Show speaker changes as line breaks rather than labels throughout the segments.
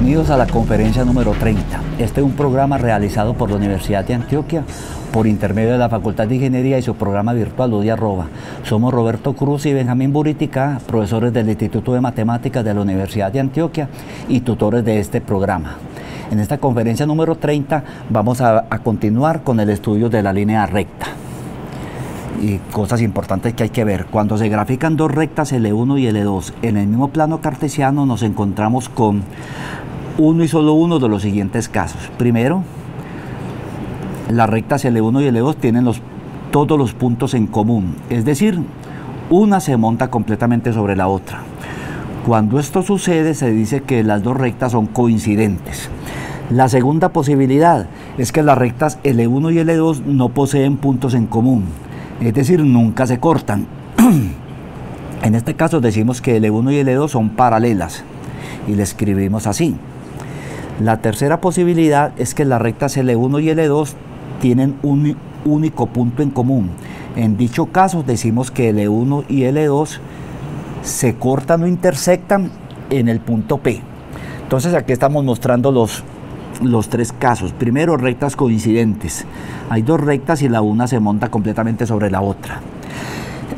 Bienvenidos a la conferencia número 30. Este es un programa realizado por la Universidad de Antioquia por intermedio de la Facultad de Ingeniería y su programa virtual UDI Arroba. Somos Roberto Cruz y Benjamín Buritica, profesores del Instituto de Matemáticas de la Universidad de Antioquia y tutores de este programa. En esta conferencia número 30 vamos a continuar con el estudio de la línea recta. Y cosas importantes que hay que ver: cuando se grafican dos rectas L1 y L2 en el mismo plano cartesiano, nos encontramos con uno y solo uno de los siguientes casos. Primero, las rectas L1 y L2 tienen todos los puntos en común, es decir, una se monta completamente sobre la otra. Cuando esto sucede, se dice que las dos rectas son coincidentes. La segunda posibilidad es que las rectas L1 y L2 no poseen puntos en común, es decir, nunca se cortan. En este caso decimos que L1 y L2 son paralelas y le escribimos así. La tercera posibilidad es que las rectas L1 y L2 tienen un único punto en común. En dicho caso decimos que L1 y L2 se cortan o intersectan en el punto P. Entonces aquí estamos mostrando los tres casos. Primero, rectas coincidentes. Hay dos rectas y la una se monta completamente sobre la otra.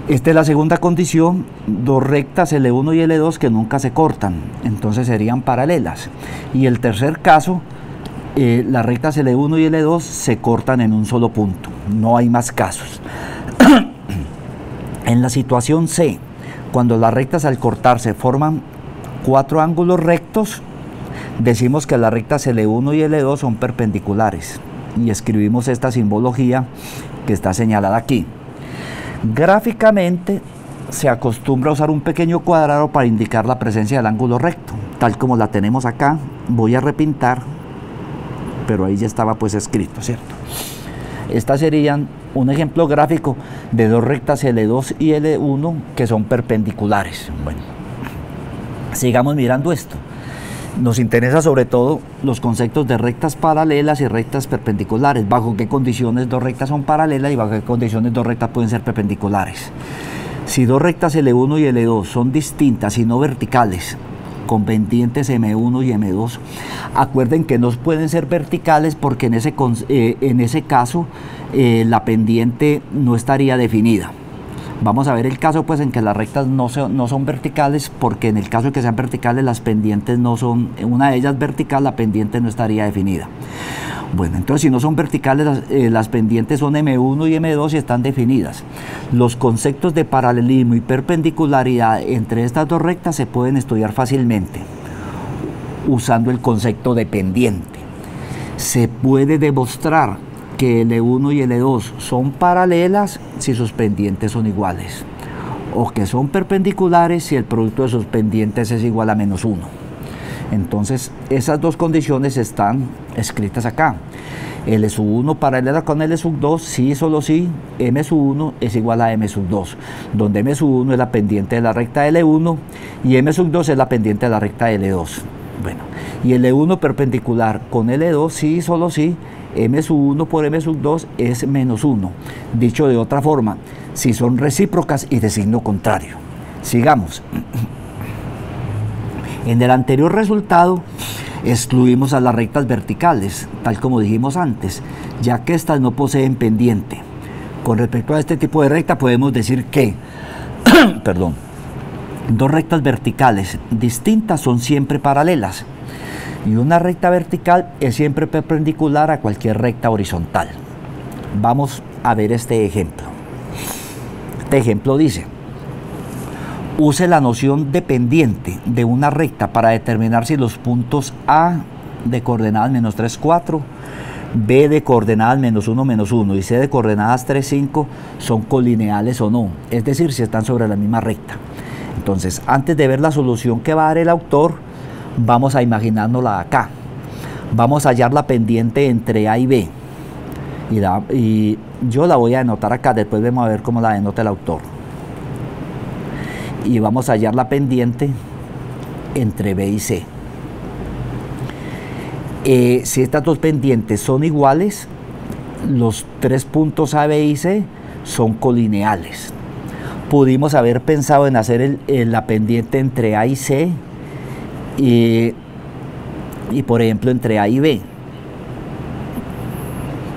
Esta es la segunda condición: dos rectas L1 y L2 que nunca se cortan, entonces serían paralelas. Y el tercer caso, las rectas L1 y L2 se cortan en un solo punto, no hay más casos. En la situación C, cuando las rectas al cortarse forman cuatro ángulos rectos, decimos que las rectas L1 y L2 son perpendiculares y escribimos esta simbología que está señalada aquí. Gráficamente se acostumbra a usar un pequeño cuadrado para indicar la presencia del ángulo recto, tal como la tenemos acá. Voy a repintar, pero ahí ya estaba pues escrito, ¿cierto? Estas serían un ejemplo gráfico de dos rectas L2 y L1 que son perpendiculares. Bueno, sigamos mirando esto. Nos interesa sobre todo los conceptos de rectas paralelas y rectas perpendiculares. ¿Bajo qué condiciones dos rectas son paralelas y bajo qué condiciones dos rectas pueden ser perpendiculares? Si dos rectas L1 y L2 son distintas y no verticales, con pendientes M1 y M2, acuerden que no pueden ser verticales porque en ese caso la pendiente no estaría definida. Vamos a ver el caso pues en que las rectas no son verticales, porque en el caso de que sean verticales las pendientes no son, una de ellas vertical, la pendiente no estaría definida. Bueno, entonces si no son verticales las pendientes son M1 y M2 y están definidas. Los conceptos de paralelismo y perpendicularidad entre estas dos rectas se pueden estudiar fácilmente usando el concepto de pendiente. Se puede demostrar que L1 y L2 son paralelas si sus pendientes son iguales, o que son perpendiculares si el producto de sus pendientes es igual a -1. Entonces esas dos condiciones están escritas acá. L1 paralela con L2, sí y solo si M1 es igual a M2, donde M1 es la pendiente de la recta L1 y M2 es la pendiente de la recta L2. Bueno, y L1 perpendicular con L2, sí y solo si M1 por M2 es -1. Dicho de otra forma, si son recíprocas y de signo contrario. Sigamos. En el anterior resultado excluimos a las rectas verticales, tal como dijimos antes, ya que estas no poseen pendiente. Con respecto a este tipo de recta podemos decir que perdón, dos rectas verticales distintas son siempre paralelas y una recta vertical es siempre perpendicular a cualquier recta horizontal. Vamos a ver este ejemplo. Este ejemplo dice: use la noción de pendiente de una recta para determinar si los puntos A de coordenadas -3, 4, B de coordenadas -1, -1 y C de coordenadas 3, 5 son colineales o no, es decir, si están sobre la misma recta. Entonces, antes de ver la solución que va a dar el autor, vamos a imaginárnosla acá. Vamos a hallar la pendiente entre A y B. Y yo la voy a denotar acá, después vamos a ver cómo la denota el autor. Y vamos a hallar la pendiente entre B y C. Si estas dos pendientes son iguales, los tres puntos A, B y C son colineales. Pudimos haber pensado en hacer la pendiente entre A y C y por ejemplo entre A y B.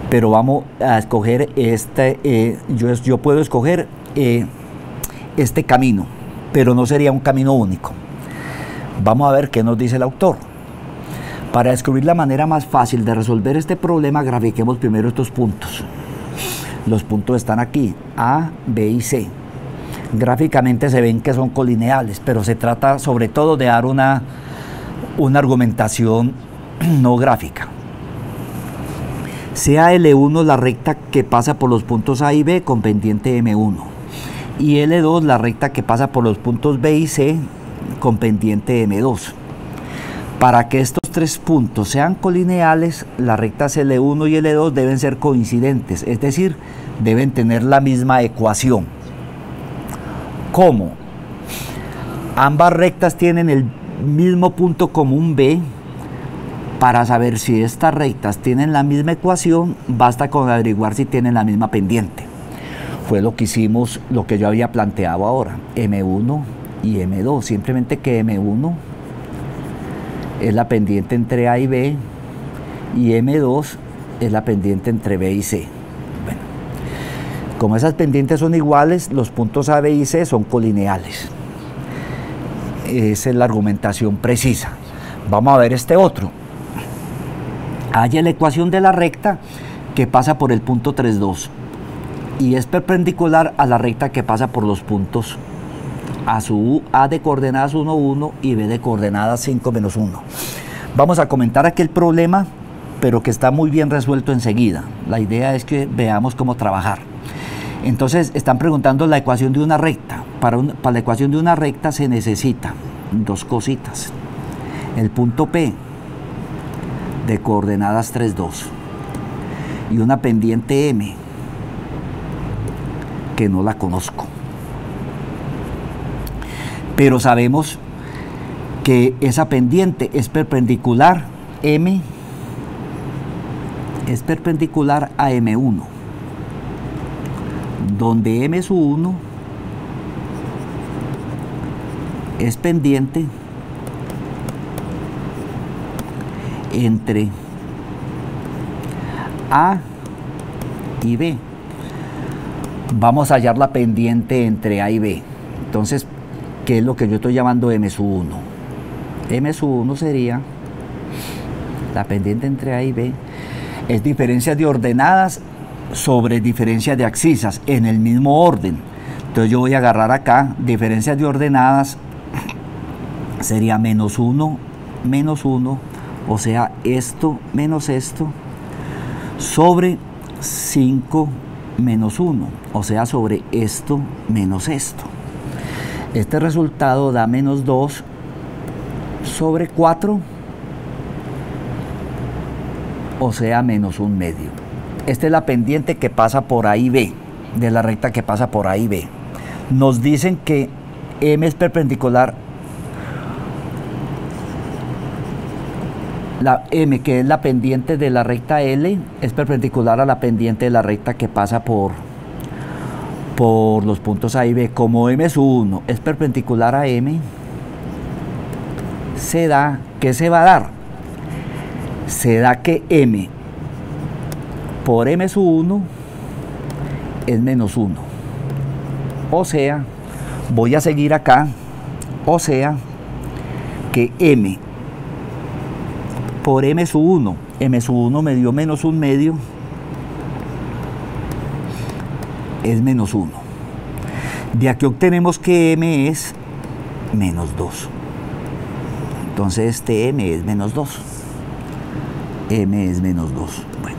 Pero vamos a escoger yo puedo escoger este camino, pero no sería un camino único. Vamos a ver qué nos dice el autor. Para descubrir la manera más fácil de resolver este problema, grafiquemos primero estos puntos. Los puntos están aquí, A, B y C. Gráficamente se ven que son colineales, pero se trata sobre todo de dar una argumentación no gráfica. Sea L1 la recta que pasa por los puntos A y B con pendiente M1 y L2 la recta que pasa por los puntos B y C con pendiente M2. Para que estos tres puntos sean colineales, las rectas L1 y L2 deben ser coincidentes, es decir, deben tener la misma ecuación. ¿Cómo? Ambas rectas tienen el mismo punto común B. Para saber si estas rectas tienen la misma ecuación, basta con averiguar si tienen la misma pendiente. Fue lo que hicimos, lo que yo había planteado ahora, M1 y M2. Simplemente que M1 es la pendiente entre A y B y M2 es la pendiente entre B y C. Bueno, como esas pendientes son iguales, los puntos A, B y C son colineales. Esa es la argumentación precisa. Vamos a ver este otro. Haya la ecuación de la recta que pasa por el punto 3, 2 y es perpendicular a la recta que pasa por los puntos A de coordenadas 1, 1 y B de coordenadas 5, menos 1. Vamos a comentar aquí el problema, pero que está muy bien resuelto enseguida. La idea es que veamos cómo trabajar. Entonces están preguntando la ecuación de una recta. Para la ecuación de una recta se necesita dos cositas. El punto P de coordenadas 3, 2 y una pendiente M que no la conozco, pero sabemos que esa pendiente es perpendicular, M es perpendicular a M1, donde M1 es pendiente entre A y B. Vamos a hallar la pendiente entre A y B. Entonces, ¿qué es lo que yo estoy llamando M1? M1 sería la pendiente entre A y B. Es diferencia de ordenadas sobre diferencia de abscisas en el mismo orden. Entonces yo voy a agarrar acá diferencias de ordenadas, sería menos 1, o sea, esto menos esto, sobre 5 menos 1, o sea, sobre esto menos esto. Este resultado da menos 2 sobre 4, o sea, menos 1/2. Esta es la pendiente que pasa por A y B, de la recta que pasa por A y B. Nos dicen que M es perpendicular, la M, que es la pendiente de la recta L, es perpendicular a la pendiente de la recta que pasa por los puntos A y B. Como M1 es perpendicular a M, se da, ¿qué se va a dar? Se da que M por M1 es menos 1. O sea, voy a seguir acá, o sea, que M por M1, M1 me dio menos 1/2, es menos 1. De aquí obtenemos que M es menos 2. Entonces este M es menos 2. M es menos 2. Bueno,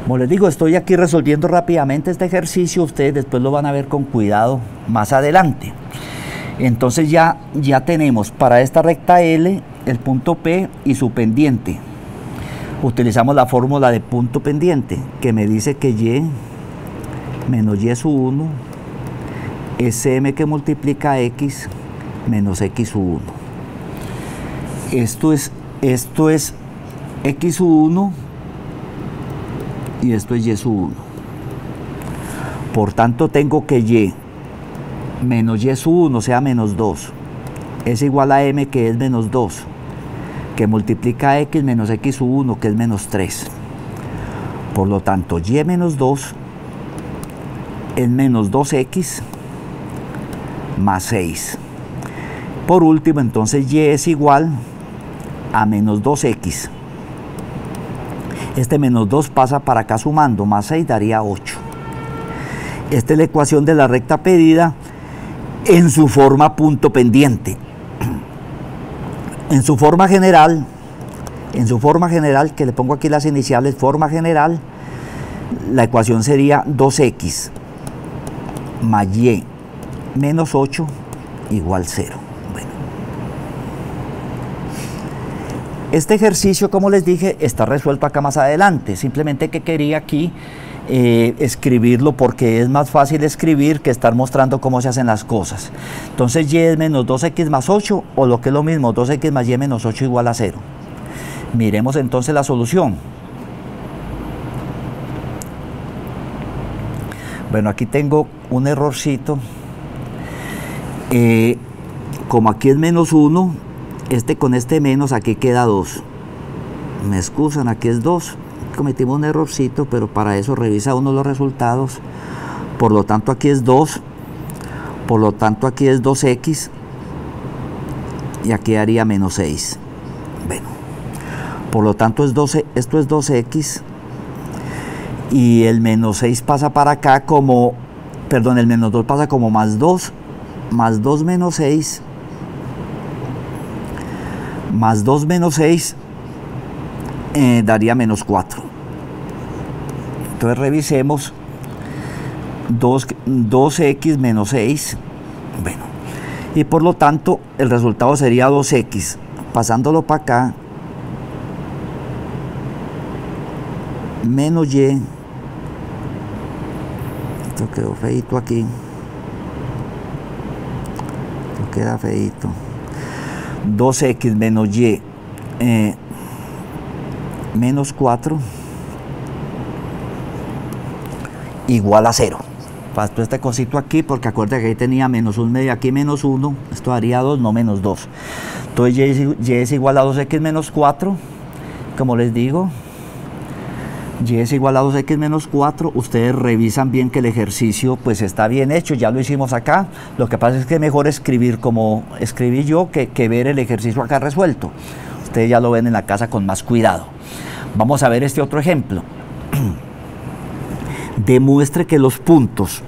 como les digo, estoy aquí resolviendo rápidamente este ejercicio. Ustedes después lo van a ver con cuidado más adelante. Entonces ya tenemos para esta recta L el punto P y su pendiente. Utilizamos la fórmula de punto pendiente, que me dice que Y menos Y sub 1 es M que multiplica X menos X sub 1. Esto es X sub 1 y esto es Y sub 1. Por tanto, tengo que Y menos Y sub 1, o sea, menos 2, es igual a M, que es menos 2, que multiplica x menos x1, que es menos 3. Por lo tanto, y menos 2 es menos 2x más 6. Por último, entonces y es igual a menos 2x. Este menos 2 pasa para acá sumando, más 6 daría 8. Esta es la ecuación de la recta pedida en su forma punto pendiente. En su forma general, que le pongo aquí las iniciales, forma general, la ecuación sería 2x más y menos 8 igual 0. Bueno. Este ejercicio, como les dije, está resuelto acá más adelante. Simplemente que quería aquí escribirlo porque es más fácil escribir que estar mostrando cómo se hacen las cosas. Entonces y es menos 2x más 8, o lo que es lo mismo, 2x más y menos 8 igual a 0. Miremos entonces la solución. Bueno, aquí tengo un errorcito. Como aquí es menos 1, con este menos aquí queda 2. Me excusan, aquí es 2. Cometimos un errorcito, pero para eso revisa uno los resultados. Por lo tanto aquí es 2, por lo tanto aquí es 2x y aquí haría menos 6. Bueno, por lo tanto es 12, esto es 2x y el menos 6 pasa para acá como, perdón, el menos 2 pasa como más 2 menos 6, más 2 menos 6 daría menos 4. Entonces revisemos 2x menos 6. Bueno, y por lo tanto el resultado sería 2x. Pasándolo para acá, menos y. Esto quedó feito aquí. Esto queda feito. 2x menos y menos 4 igual a 0. Paso este cosito aquí porque acuérdense que ahí tenía menos 1 medio, aquí menos 1, esto daría 2, no menos 2. Entonces y es igual a 2x menos 4, como les digo, y es igual a 2x menos 4. Ustedes revisan bien que el ejercicio pues está bien hecho, ya lo hicimos acá. Lo que pasa es que es mejor escribir como escribí yo que ver el ejercicio acá resuelto. Ustedes ya lo ven en la casa con más cuidado. Vamos a ver este otro ejemplo. Demuestre que los puntos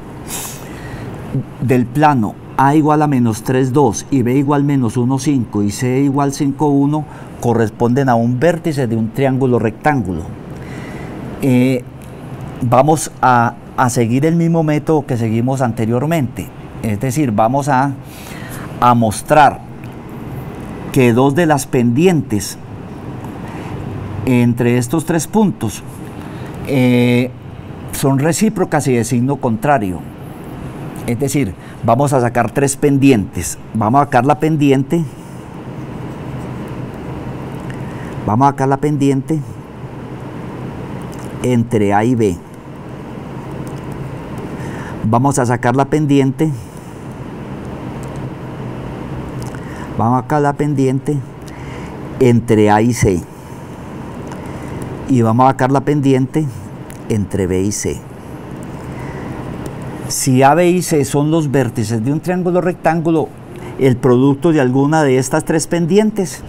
del plano A igual a menos 3, 2 y B igual menos 1, 5 y C igual 5, 1 corresponden a un vértice de un triángulo rectángulo. Vamos a seguir el mismo método que seguimos anteriormente. Es decir, vamos a mostrar que dos de las pendientes entre estos tres puntos son recíprocas y de signo contrario. Es decir, vamos a sacar tres pendientes. Vamos a sacar la pendiente. Vamos a sacar la pendiente entre A y B. Vamos a sacar la pendiente. Vamos a sacar la pendiente entre A y C. Y vamos a sacar la pendiente entre B y C. Si A, B y C son los vértices de un triángulo rectángulo, el producto de alguna de estas tres pendientes,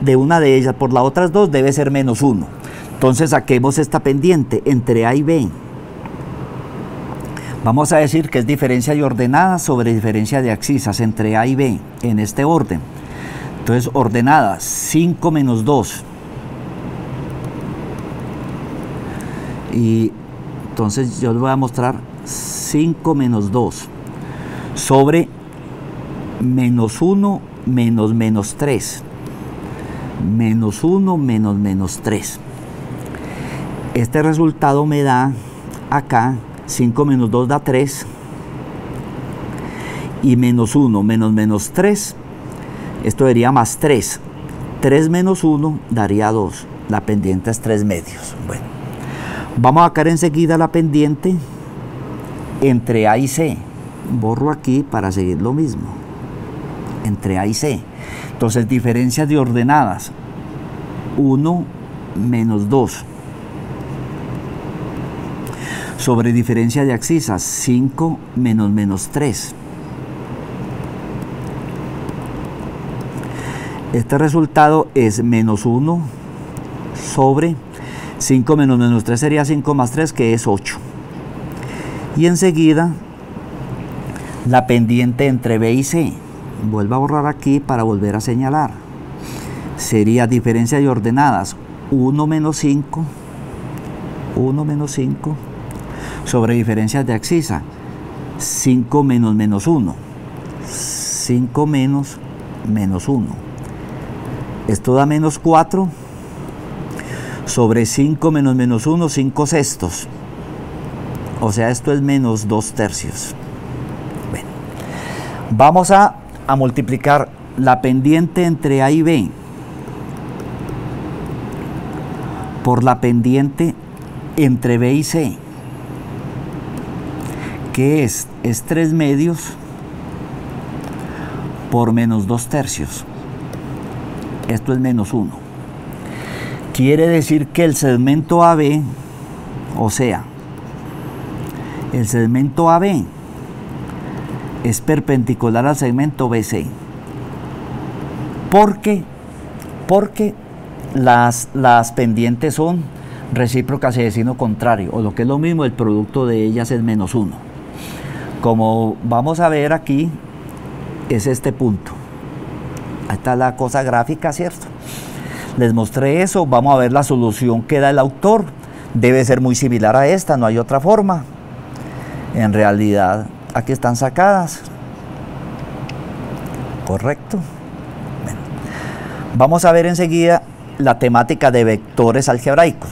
de una de ellas por las otras dos, debe ser menos 1. Entonces saquemos esta pendiente entre A y B. Vamos a decir que es diferencia de ordenadas sobre diferencia de abscisas entre A y B, en este orden. Entonces, ordenadas, 5 menos 2. Y entonces yo les voy a mostrar 5 menos 2 sobre menos 1 menos menos 3. Menos 1 menos menos 3. Este resultado me da acá 5 menos 2 da 3 y menos 1 menos menos 3, esto daría más 3. 3 menos 1 daría 2. La pendiente es 3 medios. Bueno, vamos a sacar enseguida la pendiente entre A y C. Borro aquí para seguir lo mismo. Entre A y C. Entonces, diferencias de ordenadas. 1 menos 2. Sobre diferencia de abscisas, 5 menos 3. Este resultado es menos 1 sobre 5 menos 3 sería 5 más 3, que es 8. Y enseguida, la pendiente entre B y C. Vuelvo a borrar aquí para volver a señalar. Sería diferencia de ordenadas 1 menos 5 sobre diferencias de abscisa 5 menos 1. 5 menos 1. Esto da menos 4 sobre 5 menos 1, 5 sextos. O sea, esto es menos 2 tercios. Bueno, vamos a multiplicar la pendiente entre A y B por la pendiente entre B y C, que es 3 medios por menos 2 tercios. Esto es menos 1. Quiere decir que el segmento AB, o sea, el segmento AB es perpendicular al segmento BC. ¿Por qué? Porque las pendientes son recíprocas y de signo contrario, o lo que es lo mismo, el producto de ellas es menos 1. Como vamos a ver aquí, es este punto. Ahí está la cosa gráfica, ¿cierto? Les mostré eso, vamos a ver la solución que da el autor. Debe ser muy similar a esta, no hay otra forma. En realidad, aquí están sacadas. Correcto. Bueno, vamos a ver enseguida la temática de vectores algebraicos.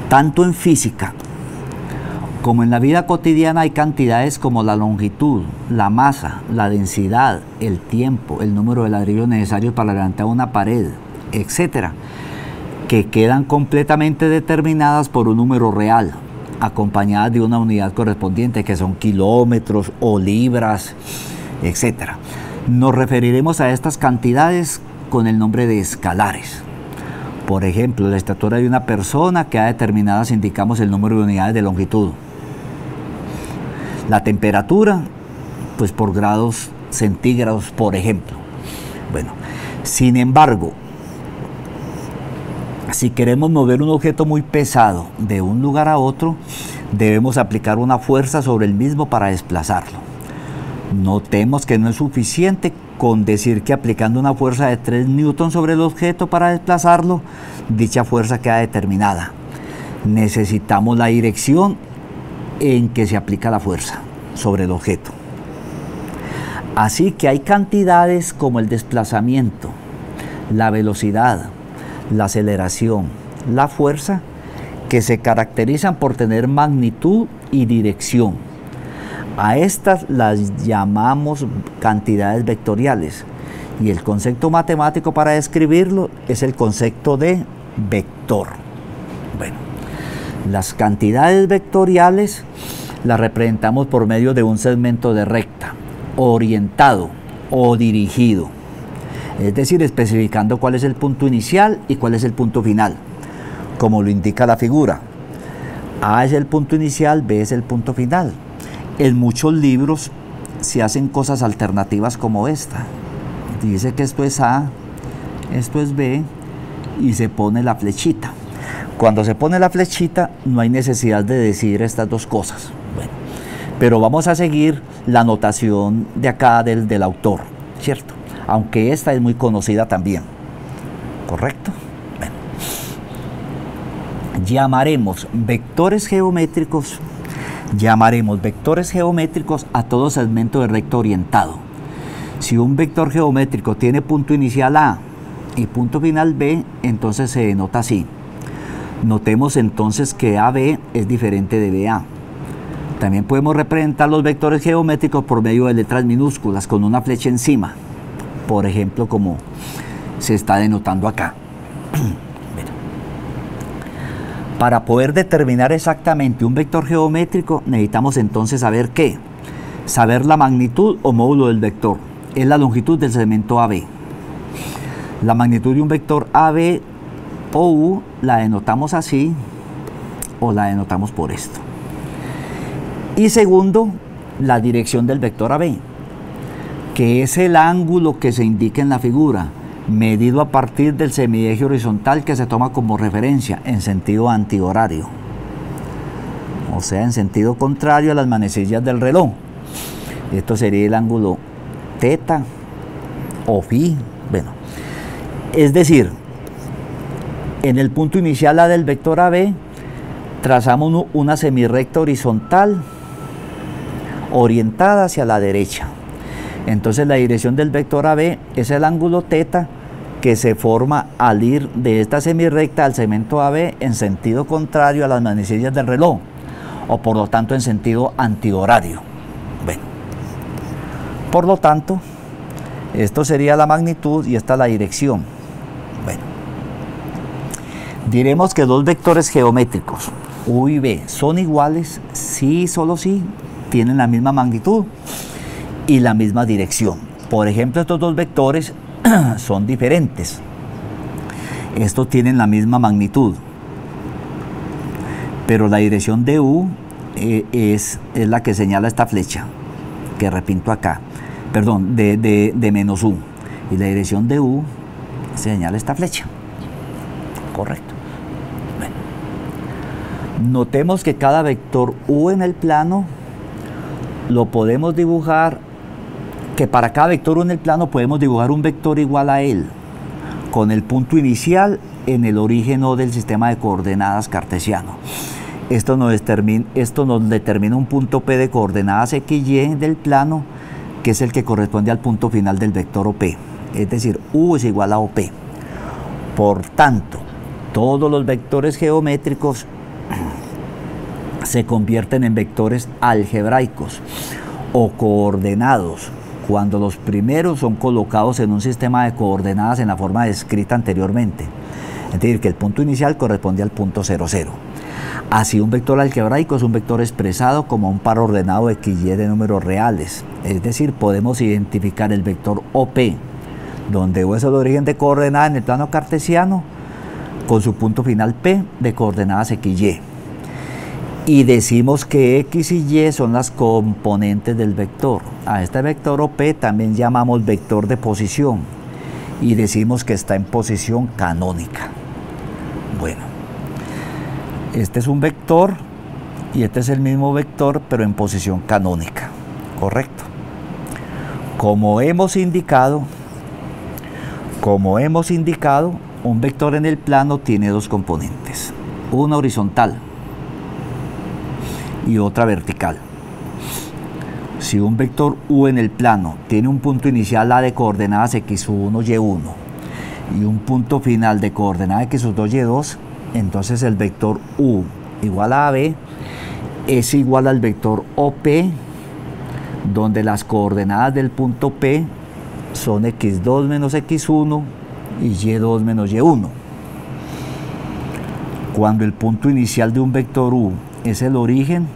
Tanto en física como en la vida cotidiana hay cantidades como la longitud, la masa, la densidad, el tiempo, el número de ladrillos necesarios para levantar una pared, etcétera, que quedan completamente determinadas por un número real, acompañadas de una unidad correspondiente, que son kilómetros o libras, etcétera. Nos referiremos a estas cantidades con el nombre de escalares. Por ejemplo, la estatura de una persona queda determinada si indicamos el número de unidades de longitud. La temperatura, pues por grados centígrados, por ejemplo. Bueno, sin embargo, si queremos mover un objeto muy pesado de un lugar a otro, debemos aplicar una fuerza sobre el mismo para desplazarlo. Notemos que no es suficiente con decir que aplicando una fuerza de 3 newtons sobre el objeto para desplazarlo, dicha fuerza queda determinada. Necesitamos la dirección en que se aplica la fuerza sobre el objeto. Así que hay cantidades como el desplazamiento, la velocidad, la aceleración, la fuerza, que se caracterizan por tener magnitud y dirección. A estas las llamamos cantidades vectoriales, y el concepto matemático para describirlo es el concepto de vector. Bueno, las cantidades vectoriales las representamos por medio de un segmento de recta, orientado o dirigido, es decir, especificando cuál es el punto inicial y cuál es el punto final, como lo indica la figura. A es el punto inicial, B es el punto final. En muchos libros se hacen cosas alternativas como esta. Dice que esto es A, esto es B, y se pone la flechita. Cuando se pone la flechita no hay necesidad de decir estas dos cosas. Bueno, pero vamos a seguir la notación de acá del autor, ¿cierto? Aunque esta es muy conocida también. ¿Correcto? Bueno. Llamaremos vectores geométricos a todo segmento de recta orientado. Si un vector geométrico tiene punto inicial A y punto final B, entonces se denota así. Notemos entonces que AB es diferente de BA. También podemos representar los vectores geométricos por medio de letras minúsculas con una flecha encima, por ejemplo, como se está denotando acá. Para poder determinar exactamente un vector geométrico, necesitamos entonces saber ¿qué? Saber la magnitud o módulo del vector. Es la longitud del segmento AB. La magnitud de un vector AB o U la denotamos así o la denotamos por esto. Y segundo, la dirección del vector AB, que es el ángulo que se indica en la figura, medido a partir del semieje horizontal que se toma como referencia en sentido antihorario, o sea, en sentido contrario a las manecillas del reloj. Esto sería el ángulo θ o φ. Bueno, es decir, en el punto inicial A del vector AB trazamos una semirrecta horizontal orientada hacia la derecha. Entonces la dirección del vector AB es el ángulo θ que se forma al ir de esta semirrecta al segmento AB en sentido contrario a las manecillas del reloj, o por lo tanto en sentido antihorario. Bueno, por lo tanto, esto sería la magnitud y esta la dirección. Bueno, diremos que dos vectores geométricos, U y B, son iguales si, solo si, tienen la misma magnitud y la misma dirección. Por ejemplo, estos dos vectores son diferentes. Estos tienen la misma magnitud, pero la dirección de U es la que señala esta flecha que repinto acá, perdón, de menos U, y la dirección de U señala esta flecha. Correcto. Bueno. Notemos que cada vector U en el plano lo podemos dibujar, que para cada vector U en el plano podemos dibujar un vector igual a él, con el punto inicial en el origen O del sistema de coordenadas cartesiano. Esto nos determina un punto P de coordenadas X y Y del plano, que es el que corresponde al punto final del vector OP. Es decir, U es igual a OP. Por tanto, todos los vectores geométricos se convierten en vectores algebraicos o coordenados cuando los primeros son colocados en un sistema de coordenadas en la forma descrita anteriormente. Es decir, que el punto inicial corresponde al punto 0, 0. Así, un vector algebraico es un vector expresado como un par ordenado XY de números reales. Es decir, podemos identificar el vector OP, donde O es el origen de coordenadas en el plano cartesiano, con su punto final P de coordenadas XY. Y decimos que X y Y son las componentes del vector. A este vector OP también llamamos vector de posición y decimos que está en posición canónica. Bueno, este es un vector y este es el mismo vector, pero en posición canónica. Correcto. Como hemos indicado, un vector en el plano tiene dos componentes, una horizontal y otra vertical. Si un vector U en el plano tiene un punto inicial A de coordenadas X1, Y1 y un punto final de coordenadas X2, Y2, entonces el vector U igual a AB es igual al vector OP, donde las coordenadas del punto P son X2 menos X1 y Y2 menos Y1. Cuando el punto inicial de un vector U es el origen,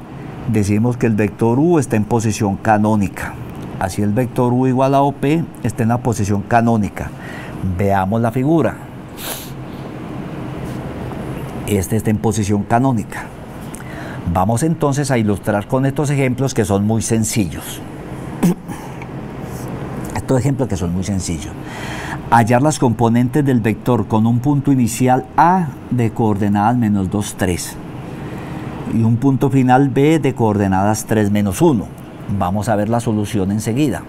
decimos que el vector U está en posición canónica. Así el vector U igual a OP está en la posición canónica. Veamos la figura. Este está en posición canónica. Vamos entonces a ilustrar con estos ejemplos que son muy sencillos. Estos ejemplos que son muy sencillos. Hallar las componentes del vector con un punto inicial A de coordenadas menos 2, 3 y un punto final B de coordenadas 3, menos 1. Vamos a ver la solución enseguida.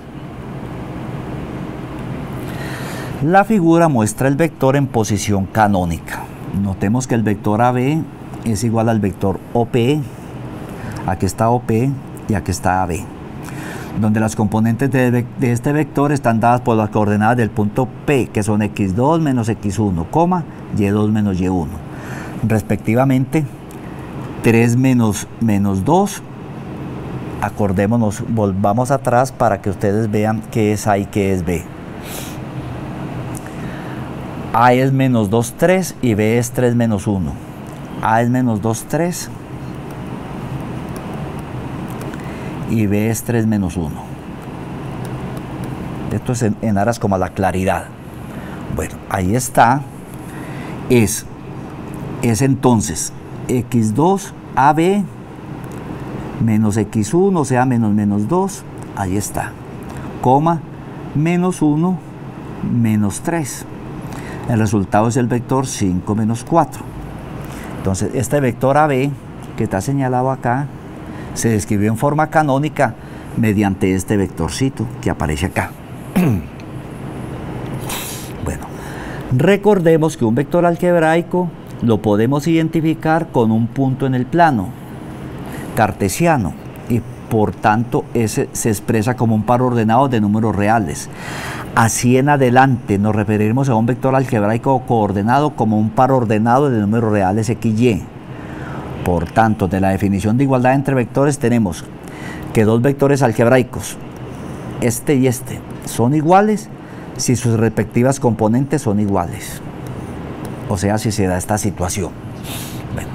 La figura muestra el vector en posición canónica. Notemos que el vector AB es igual al vector OP. Aquí está OP y aquí está AB, donde las componentes de este vector están dadas por las coordenadas del punto P, que son X2 menos X1, Y2 menos Y1, respectivamente 3 menos 2. Acordémonos, volvamos atrás para que ustedes vean qué es A y qué es B. A es menos 2, 3 y B es 3 menos 1. A es menos 2, 3 y B es 3 menos 1. Esto es en aras como a la claridad. Bueno, ahí está. Es entonces x2 AB menos x1, o sea, menos 2, ahí está, coma, menos 1, menos 3. El resultado es el vector 5 menos 4. Entonces, este vector AB, que está señalado acá, se describió en forma canónica mediante este vectorcito que aparece acá. Bueno, recordemos que un vector algebraico lo podemos identificar con un punto en el plano cartesiano y por tanto ese se expresa como un par ordenado de números reales. Así en adelante nos referiremos a un vector algebraico coordenado como un par ordenado de números reales x, y. Por tanto, de la definición de igualdad entre vectores tenemos que dos vectores algebraicos, este y este, son iguales si sus respectivas componentes son iguales. O sea, si se da esta situación. Bueno,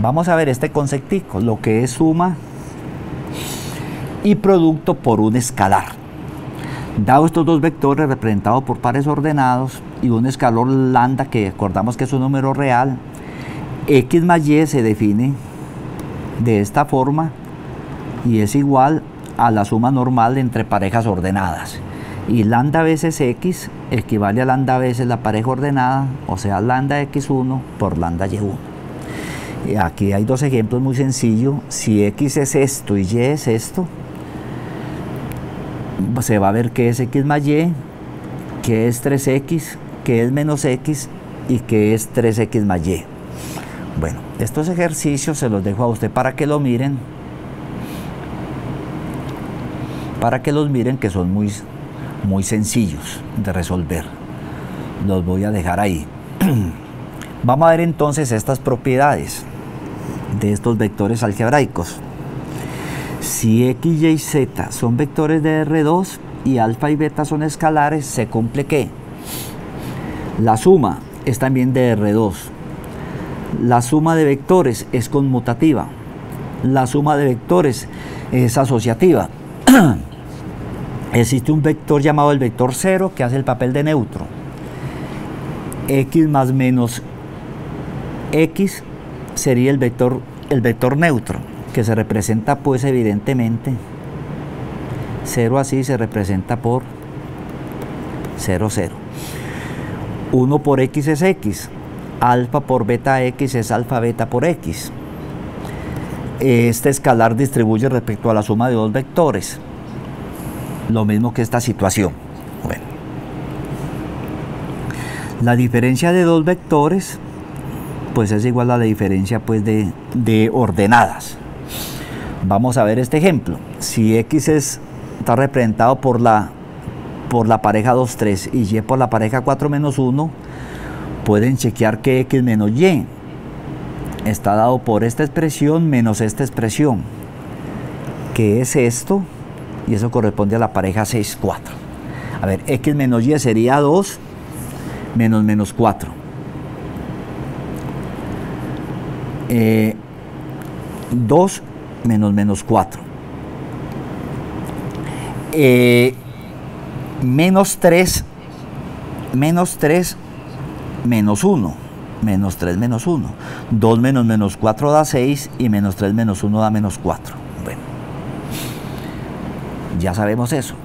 vamos a ver este conceptico, lo que es suma y producto por un escalar. Dado estos dos vectores representados por pares ordenados y un escalar lambda que acordamos que es un número real, x más y se define de esta forma y es igual a la suma normal entre parejas ordenadas. Y lambda veces x equivale a lambda veces la pareja ordenada, o sea, lambda x1 por lambda y1. Y aquí hay dos ejemplos muy sencillos. Si x es esto y y es esto, se va a ver que es x más y, que es 3x, que es menos x y que es 3x más y. Bueno, estos ejercicios se los dejo a usted para que lo miren. Para que los miren, que son muy sencillos de resolver. Los voy a dejar ahí. Vamos a ver entonces estas propiedades de estos vectores algebraicos. Si x, y, z son vectores de R2 y alfa y beta son escalares, se cumple que la suma es también de R2. La suma de vectores es conmutativa. La suma de vectores es asociativa. Existe un vector llamado el vector 0 que hace el papel de neutro. X más menos x sería el vector neutro, que se representa pues evidentemente 0 así se representa por 0, 0. 1 por x es x. Alfa por beta x es alfa beta por x. Este escalar distribuye respecto a la suma de dos vectores. Lo mismo que esta situación. Bueno, la diferencia de dos vectores pues es igual a la diferencia pues de ordenadas. Vamos a ver este ejemplo. Si x está representado por la pareja 2, 3 y y por la pareja 4 menos 1, pueden chequear que x menos y está dado por esta expresión menos esta expresión, que es esto, y eso corresponde a la pareja 6, 4. A ver, x menos y sería 2 menos 4. 2 menos 4. Menos 3 menos 1. Menos 3 menos 1. 2 menos 4 da 6 y menos 3 menos 1 da menos 4. Bueno, ya sabemos eso.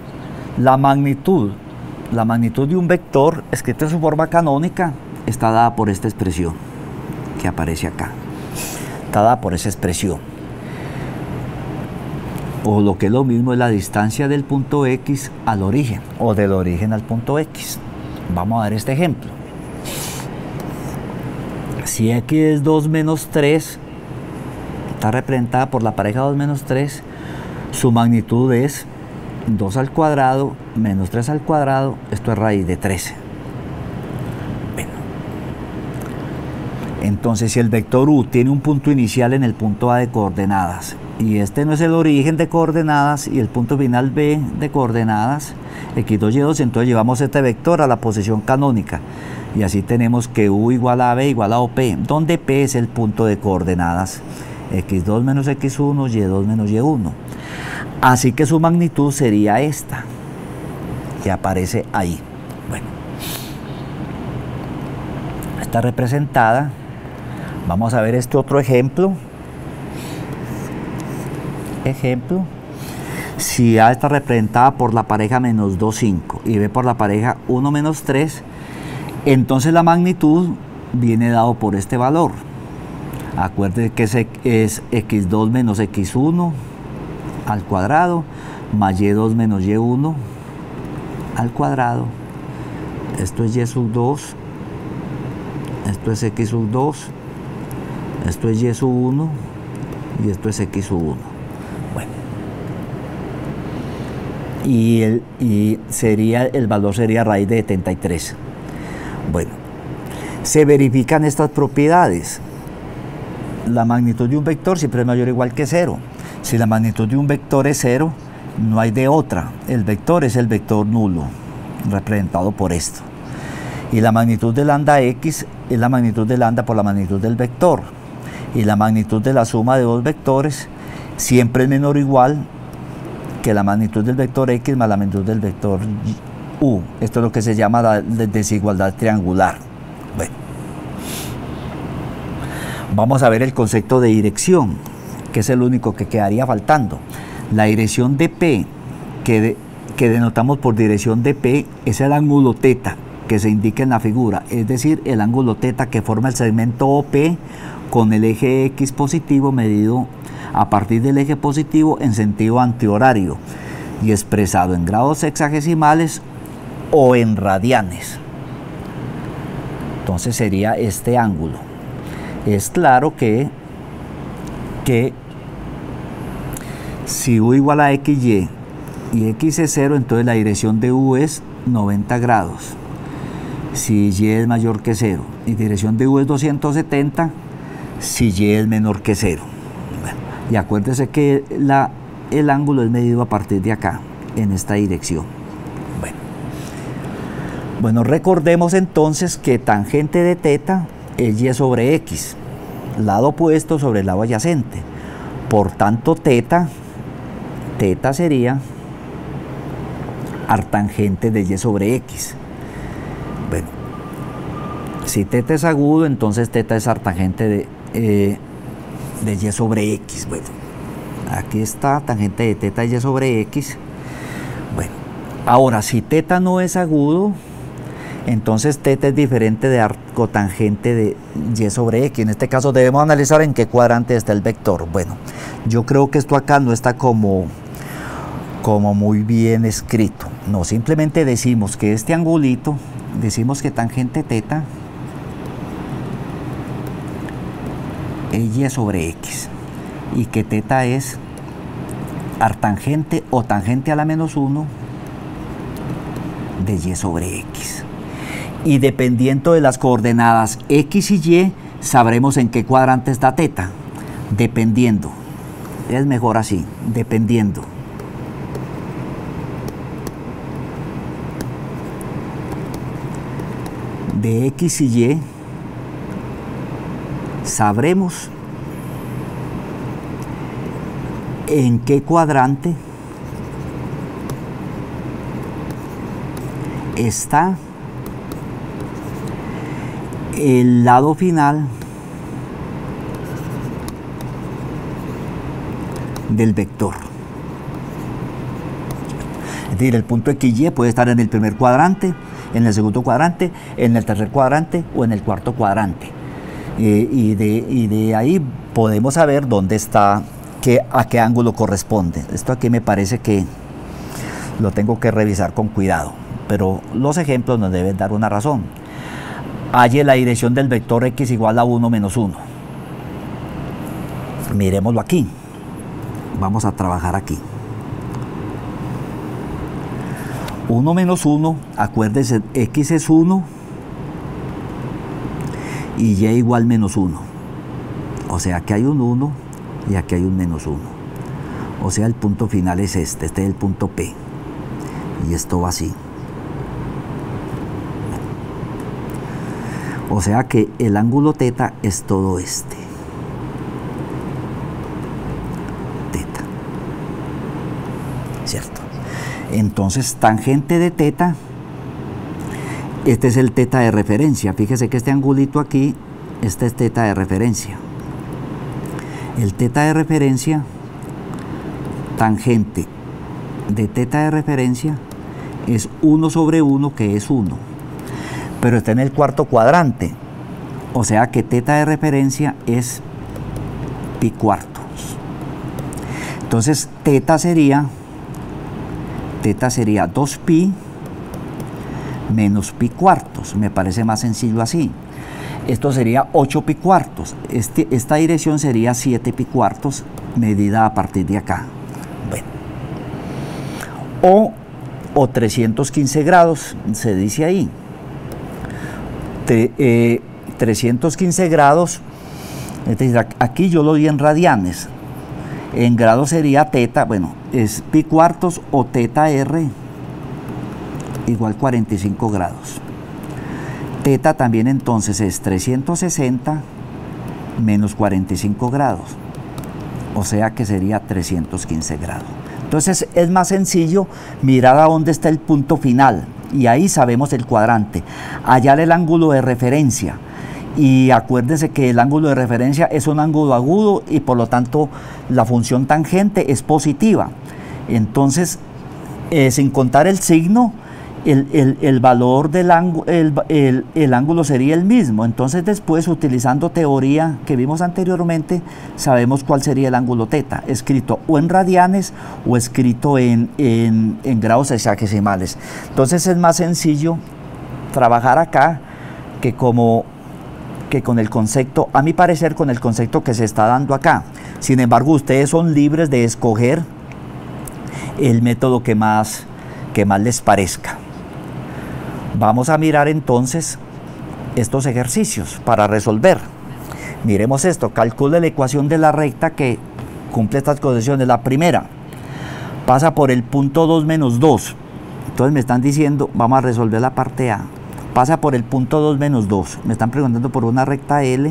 La magnitud de un vector escrito en su forma canónica está dada por esta expresión que aparece acá. Está dada por esa expresión. O lo que es lo mismo es la distancia del punto X al origen, o del origen al punto X. Vamos a ver este ejemplo. Si X es 2 menos 3, está representada por la pareja 2 menos 3, su magnitud es 2 al cuadrado menos 3 al cuadrado, esto es raíz de 13. Bueno. Entonces, si el vector U tiene un punto inicial en el punto A de coordenadas, y este no es el origen de coordenadas, y el punto final B de coordenadas, x2, y2, entonces llevamos este vector a la posición canónica, y así tenemos que U igual a B igual a OP, donde P es el punto de coordenadas, x2 menos x1, y2 menos y1. Así que su magnitud sería esta, que aparece ahí. Bueno. está representada. Vamos a ver este otro ejemplo. Si A está representada por la pareja menos 2, 5 y B por la pareja 1, menos 3, entonces la magnitud viene dado por este valor. Acuérdense que es x2 menos x1 al cuadrado más y2 menos y1 al cuadrado. Esto es y sub 2, esto es x sub 2, esto es y sub 1 y esto es x sub 1. Bueno, y el valor sería raíz de 73. Bueno, se verifican estas propiedades. La magnitud de un vector siempre es mayor o igual que 0. Si la magnitud de un vector es 0, no hay de otra. El vector es el vector nulo, representado por esto. Y la magnitud de lambda x es la magnitud de lambda por la magnitud del vector. Y la magnitud de la suma de dos vectores siempre es menor o igual que la magnitud del vector x más la magnitud del vector u. Esto es lo que se llama la desigualdad triangular. Bueno, vamos a ver el concepto de dirección, que es el único que quedaría faltando. La dirección de P, que denotamos por dirección de P, es el ángulo θ que se indica en la figura, es decir, el ángulo θ que forma el segmento OP con el eje X positivo medido a partir del eje positivo en sentido antihorario y expresado en grados sexagesimales o en radianes. Entonces sería este ángulo. Es claro que si U igual a XY y X es 0, entonces la dirección de U es 90 grados. Si Y es mayor que 0 y dirección de U es 270, si Y es menor que 0. Bueno, y acuérdese que el ángulo es medido a partir de acá, en esta dirección. Bueno, recordemos entonces que tangente de θ es Y sobre X, lado opuesto sobre el lado adyacente. Por tanto, θ sería artangente de Y sobre X. Bueno, si θ es agudo, entonces θ es artangente de Y sobre X. Bueno, aquí está tangente de θ Y sobre X. Bueno, ahora si θ no es agudo, entonces θ es diferente de arcotangente de Y sobre X. En este caso debemos analizar en qué cuadrante está el vector. Bueno, yo creo que esto acá no está como muy bien escrito. No, simplemente decimos que este angulito, decimos que tangente θ es Y sobre X y que θ es artangente o tangente a la menos 1 de Y sobre X. Y dependiendo de las coordenadas X y Y, sabremos en qué cuadrante está θ. Dependiendo. Es mejor así, dependiendo. De X y Y, sabremos en qué cuadrante está el lado final del vector. Es decir, el punto XY puede estar en el primer cuadrante, en el segundo cuadrante, en el tercer cuadrante o en el cuarto cuadrante. Y de ahí podemos saber dónde está, a qué ángulo corresponde. Esto aquí me parece que lo tengo que revisar con cuidado, pero los ejemplos nos deben dar una razón. Halle la dirección del vector X igual a 1 menos 1. Miremoslo aquí. Vamos a trabajar aquí. 1 menos 1, acuérdense, X es 1 y Y igual menos 1. O sea, aquí hay un 1 y aquí hay un menos 1. O sea, el punto final es este es el punto P. Y esto va así. O sea que el ángulo θ es todo este. Θ. ¿Cierto? Entonces, tangente de θ Este es el teta de referencia. Fíjese que este angulito aquí, este es teta de referencia. El teta de referencia, tangente de teta de referencia, es 1 sobre 1, que es 1. Pero está en el cuarto cuadrante. O sea que teta de referencia es pi cuartos. Entonces teta sería 2pi menos pi cuartos. Me parece más sencillo así. Esto sería 8 pi cuartos. Esta dirección sería 7 pi cuartos medida a partir de acá. Bueno. O 315 grados, se dice ahí. 315 grados, es decir, aquí yo lo di en radianes. En grados sería teta, bueno, es pi cuartos o teta r igual 45 grados. Teta también entonces es 360 menos 45 grados, o sea que sería 315 grados. Entonces es más sencillo mirar a dónde está el punto final y ahí sabemos el cuadrante, hallar el ángulo de referencia. Y acuérdense que el ángulo de referencia es un ángulo agudo y por lo tanto la función tangente es positiva. Entonces, sin contar el signo, el valor del ángulo, el ángulo sería el mismo. Entonces después, utilizando teoría que vimos anteriormente, sabemos cuál sería el ángulo teta, escrito o en radianes o escrito en grados hexagesimales. Entonces es más sencillo trabajar acá que con el concepto, a mi parecer, con el concepto que se está dando acá. Sin embargo, ustedes son libres de escoger el método que más les parezca. Vamos a mirar entonces estos ejercicios para resolver. Miremos esto, calcule la ecuación de la recta que cumple estas condiciones. La primera, pasa por el punto 2 menos 2. Entonces me están diciendo, vamos a resolver la parte A. Pasa por el punto 2 menos 2. Me están preguntando por una recta L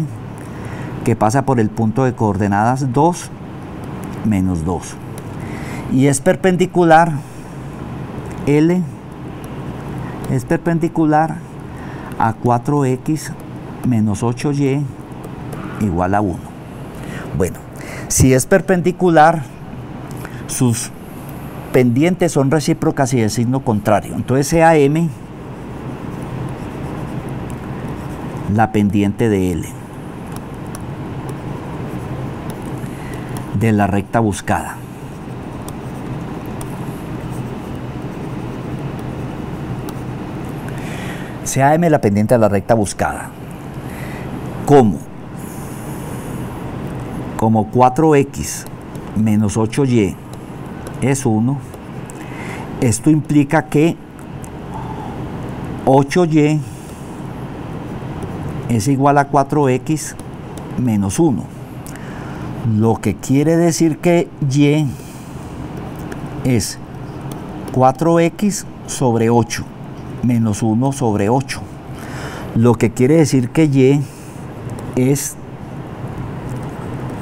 que pasa por el punto de coordenadas 2 menos 2. Y es perpendicular, L es perpendicular a 4x menos 8y igual a 1. Bueno, si es perpendicular, sus pendientes son recíprocas y de signo contrario. Entonces sea M la pendiente de L de la recta buscada. Sea M la pendiente de la recta buscada. ¿Cómo? Como 4x menos 8y es 1, esto implica que 8y es igual a 4x menos 1, lo que quiere decir que y es 4x sobre 8 menos 1 sobre 8, lo que quiere decir que y es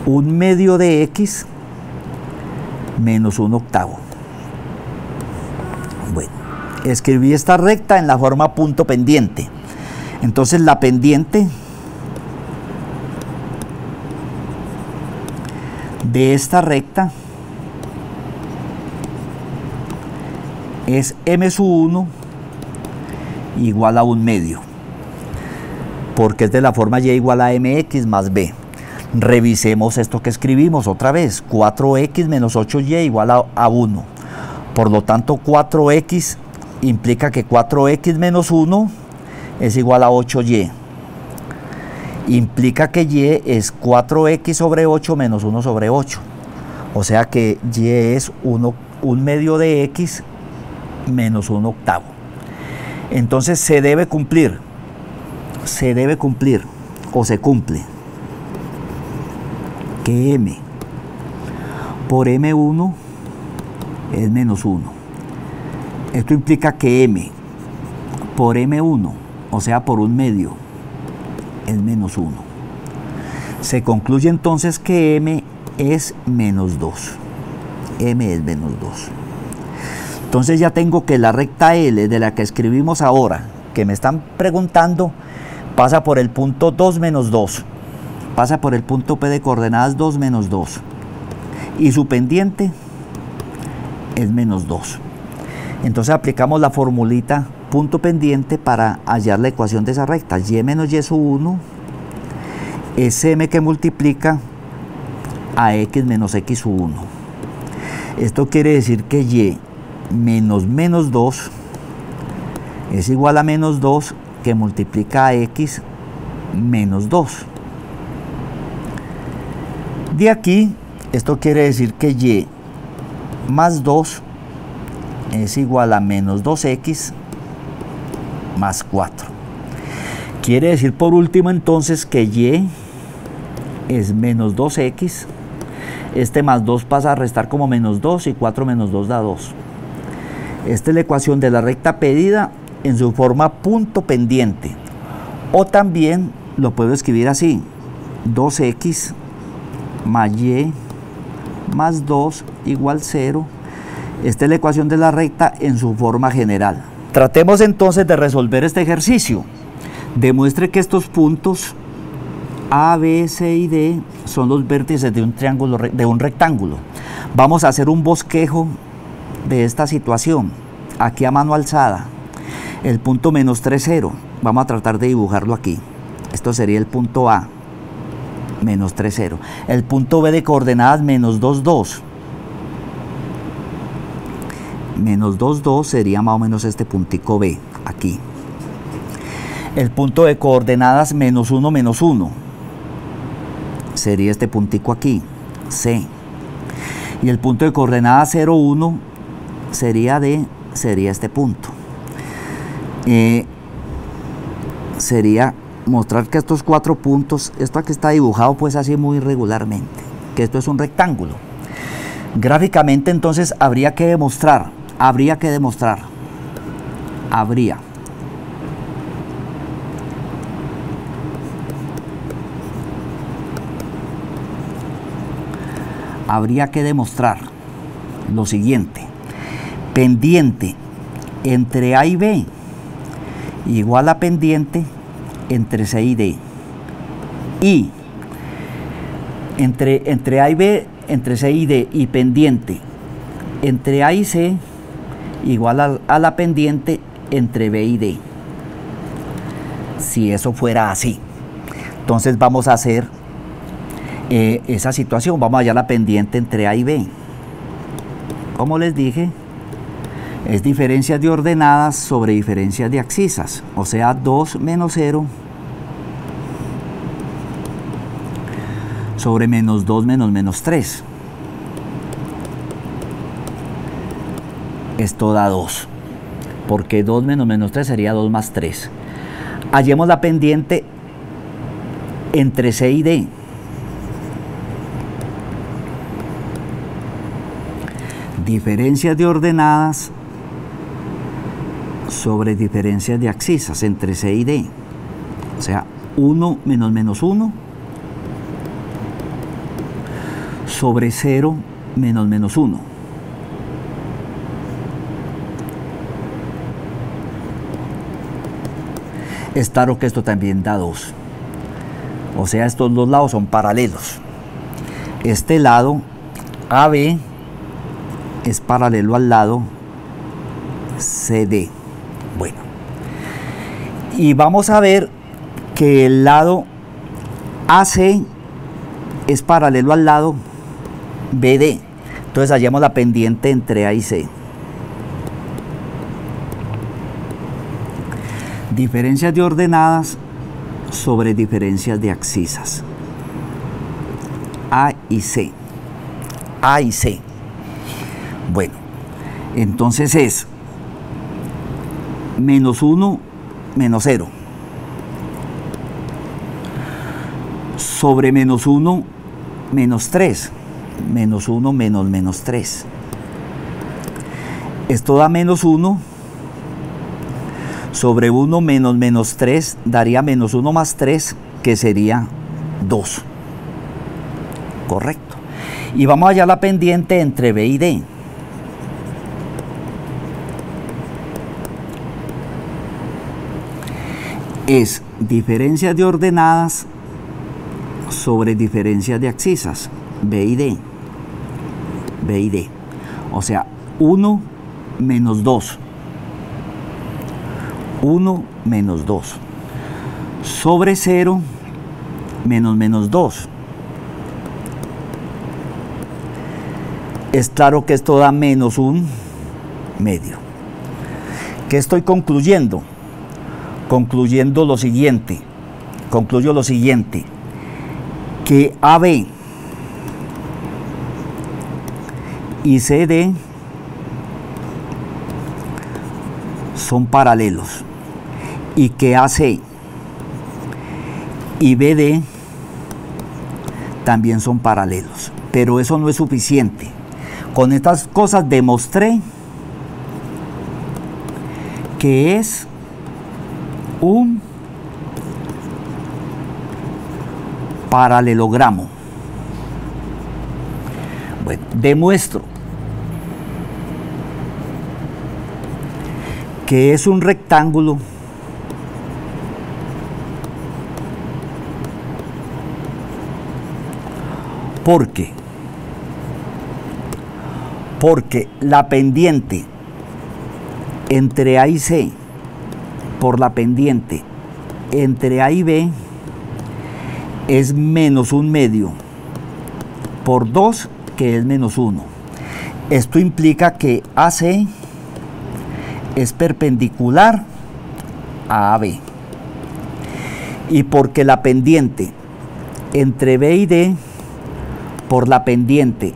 1/2 de x menos 1/8. Bueno, escribí esta recta en la forma punto pendiente. Entonces la pendiente de esta recta es m⁻1 igual a 1/2, porque es de la forma y igual a mx más b. Revisemos esto que escribimos otra vez, 4x menos 8y igual a 1. Por lo tanto, 4x implica que 4x menos 1 es igual a 8y. Implica que y es 4x sobre 8 menos 1 sobre 8. O sea que y es 1/2 de x menos 1/8. Entonces se debe cumplir o se cumple que m por m1 es menos 1. Esto implica que m por m1, o sea por 1/2, es menos 1. Se concluye entonces que m es menos 2. M es menos 2. Entonces ya tengo que la recta L de la que escribimos ahora, que me están preguntando pasa por el punto 2 menos 2. Pasa por el punto P de coordenadas 2 menos 2. Y su pendiente es menos 2. Entonces aplicamos la formulita punto pendiente para hallar la ecuación de esa recta. Y menos y sub 1 es m que multiplica a x menos x sub 1. Esto quiere decir que y menos menos 2 es igual a menos 2 que multiplica a x menos 2. De aquí, esto quiere decir que y más 2 es igual a menos 2x más 4. Quiere decir por último entonces que y es menos 2x. Este más 2 pasa a restar como menos 2 y 4 menos 2 da 2. Esta es la ecuación de la recta pedida en su forma punto pendiente. O también lo puedo escribir así: 2x más y más 2 igual 0. Esta es la ecuación de la recta en su forma general. Tratemos entonces de resolver este ejercicio. Demuestre que estos puntos A, B, C y D son los vértices de un triángulo, de un rectángulo. Vamos a hacer un bosquejo de esta situación. Aquí a mano alzada, el punto menos 3, 0. Vamos a tratar de dibujarlo aquí. Esto sería el punto A, menos 3, 0. El punto B de coordenadas menos 2, 2. Menos 2, 2 sería más o menos este puntico B, aquí. El punto de coordenadas menos 1, menos 1. Sería este puntico aquí, C. Y el punto de coordenadas 0, 1 sería D, sería este punto. Sería mostrar que estos 4 puntos, esto aquí está dibujado pues así muy irregularmente, que esto es un rectángulo. Gráficamente entonces habría que demostrar lo siguiente: pendiente entre A y B igual a pendiente entre C y D, y entre A y B, entre C y D, y pendiente entre A y C igual a la pendiente entre B y D. Si eso fuera así, entonces vamos a hacer esa situación. Vamos a hallar la pendiente entre A y B. Como les dije, es diferencias de ordenadas sobre diferencias de abscisas, o sea 2 menos 0 sobre menos 2 menos menos 3. Esto da 2, porque 2 menos menos 3 sería 2 más 3. Hallemos la pendiente entre C y D. Diferencias de ordenadas sobre diferencias de abscisas entre C y D. O sea, 1 menos menos 1 sobre 0 menos menos 1. Es claro que esto también da 2. O sea, estos dos lados son paralelos. Este lado AB es paralelo al lado CD. Bueno, y vamos a ver que el lado AC es paralelo al lado BD. Entonces hallamos la pendiente entre A y C. Diferencias de ordenadas sobre diferencias de abscisas. A y C. A y C. Bueno, entonces es menos 1 menos 0 sobre menos 1 menos 3. Menos 1 menos menos 3. Esto da menos 1 sobre 1 menos menos 3 daría menos 1 más 3, que sería 2. Correcto. Y vamos a hallar la pendiente entre B y D. es diferencias de ordenadas sobre diferencias de abscisas, B y D. B y D. O sea, 1 menos 2. 1 menos 2. Sobre 0 menos menos 2. Es claro que esto da menos un medio. ¿Qué estoy concluyendo? Concluyo lo siguiente, que AB y CD son paralelos y que AC y BD también son paralelos, pero eso no es suficiente. Con estas cosas demostré que es un paralelogramo. Bueno, demuestro que es un rectángulo porque la pendiente entre A y C por la pendiente entre A y B es menos un medio por 2, que es menos 1. Esto implica que AC es perpendicular a AB. Y porque la pendiente entre B y D por la pendiente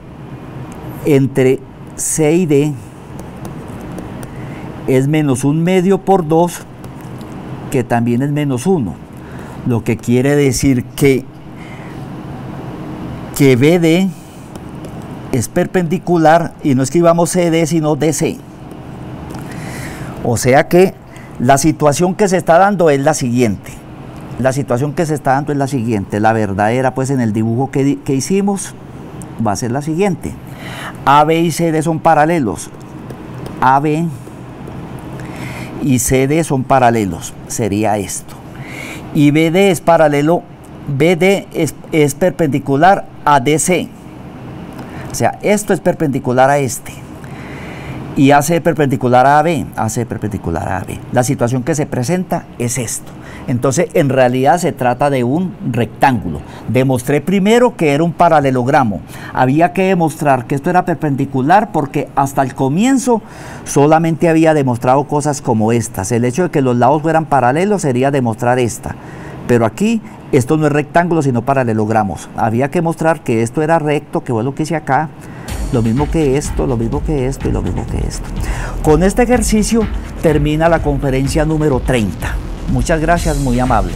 entre C y D es menos un medio por 2, que también es menos 1, lo que quiere decir que BD es perpendicular, y no escribamos CD sino DC. O sea que la situación que se está dando es la siguiente. La verdadera, pues, en el dibujo que hicimos va a ser la siguiente. AB y CD son paralelos. AB y CD son paralelos, sería esto. Y BD es paralelo, BD es perpendicular a DC. O sea, esto es perpendicular a este. Y AC perpendicular a AB, AC perpendicular a AB. La situación que se presenta es esto. Entonces, en realidad se trata de un rectángulo. Demostré primero que era un paralelogramo. Había que demostrar que esto era perpendicular porque hasta el comienzo solamente había demostrado cosas como estas. El hecho de que los lados fueran paralelos sería demostrar esta. Pero aquí esto no es rectángulo sino paralelogramos. Había que mostrar que esto era recto, que fue lo que hice acá. Lo mismo que esto, lo mismo que esto y lo mismo que esto. Con este ejercicio termina la conferencia número 30. Muchas gracias, muy amable.